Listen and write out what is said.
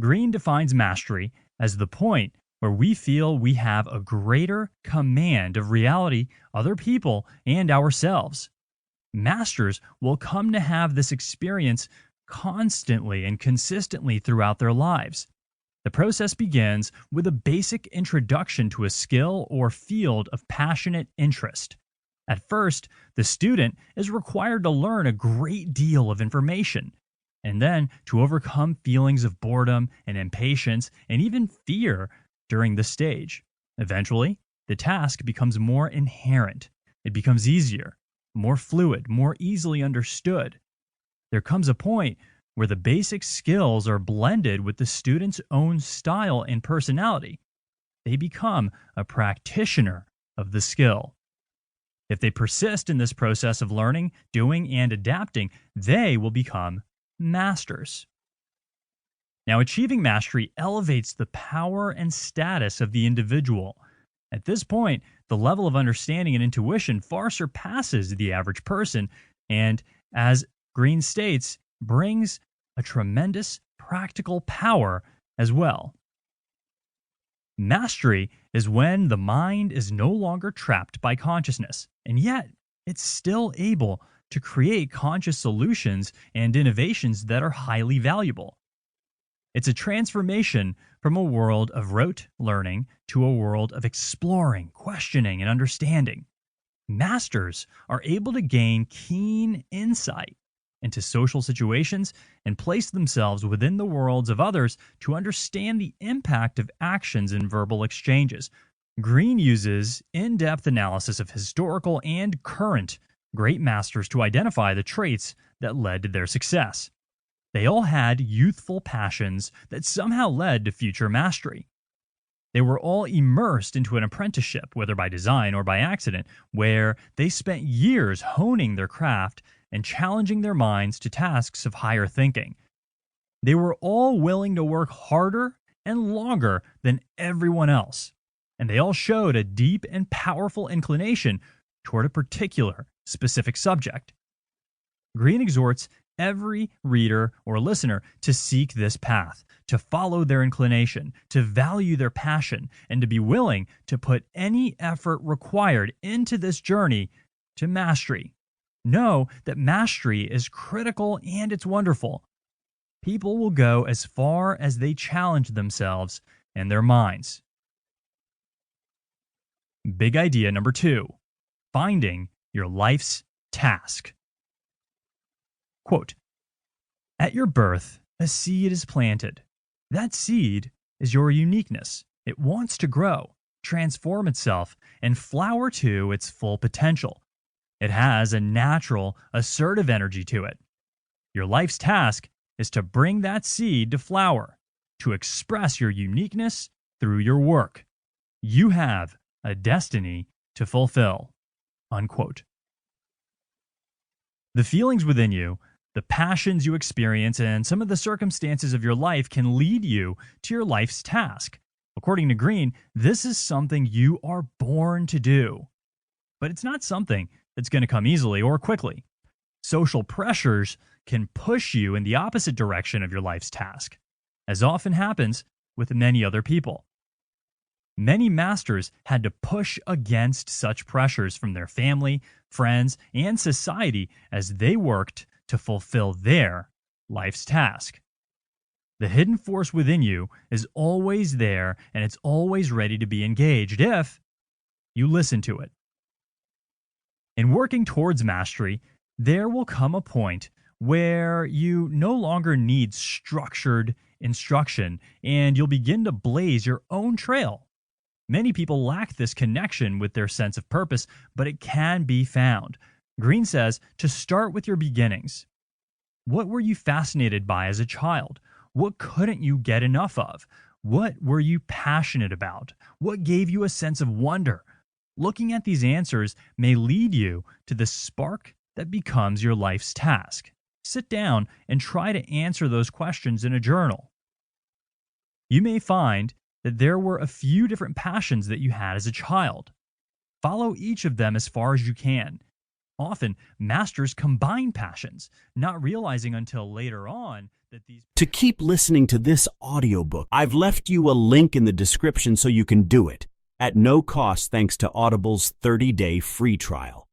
Greene defines mastery as the point where we feel we have a greater command of reality, other people, and ourselves. Masters will come to have this experience constantly and consistently throughout their lives. The process begins with a basic introduction to a skill or field of passionate interest. At first, the student is required to learn a great deal of information, and then to overcome feelings of boredom and impatience and even fear during the stage. Eventually, the task becomes more inherent. It becomes easier, more fluid, more easily understood. There comes a point where the basic skills are blended with the student's own style and personality. They become a practitioner of the skill. If they persist in this process of learning, doing, and adapting, they will become masters. Now, achieving mastery elevates the power and status of the individual. At this point, the level of understanding and intuition far surpasses the average person, and, as Greene states, brings a tremendous practical power as well. Mastery is when the mind is no longer trapped by consciousness, and yet it's still able to create conscious solutions and innovations that are highly valuable. It's a transformation from a world of rote learning to a world of exploring, questioning, and understanding. Masters are able to gain keen insight into social situations and place themselves within the worlds of others to understand the impact of actions in verbal exchanges. Greene uses in-depth analysis of historical and current great masters to identify the traits that led to their success. They all had youthful passions that somehow led to future mastery. They were all immersed into an apprenticeship, whether by design or by accident, where they spent years honing their craft and challenging their minds to tasks of higher thinking. They were all willing to work harder and longer than everyone else, and they all showed a deep and powerful inclination toward a particular, specific subject. Greene exhorts every reader or listener to seek this path, to follow their inclination, to value their passion, and to be willing to put any effort required into this journey to mastery. Know that mastery is critical and it's wonderful. People will go as far as they challenge themselves and their minds. Big idea number 2, finding your life's task. Quote, "At your birth, a seed is planted. That seed is your uniqueness. It wants to grow, transform itself, and flower to its full potential. It has a natural, assertive energy to it. Your life's task is to bring that seed to flower, to express your uniqueness through your work. You have a destiny to fulfill." Unquote. The feelings within you, the passions you experience, and some of the circumstances of your life can lead you to your life's task. According to Greene, this is something you are born to do. But it's not something that's going to come easily or quickly. Social pressures can push you in the opposite direction of your life's task, as often happens with many other people. Many masters had to push against such pressures from their family, friends, and society as they worked to fulfill their life's task. The hidden force within you is always there, and it's always ready to be engaged if you listen to it. In working towards mastery, there will come a point where you no longer need structured instruction and you'll begin to blaze your own trail. Many people lack this connection with their sense of purpose, but it can be found. Greene says to start with your beginnings. What were you fascinated by as a child? What couldn't you get enough of? What were you passionate about? What gave you a sense of wonder? Looking at these answers may lead you to the spark that becomes your life's task. Sit down and try to answer those questions in a journal. You may find that there were a few different passions that you had as a child. Follow each of them as far as you can. Often, masters combine passions, not realizing until later on that these. To keep listening to this audiobook, I've left you a link in the description so you can do it at no cost thanks to Audible's 30-day free trial.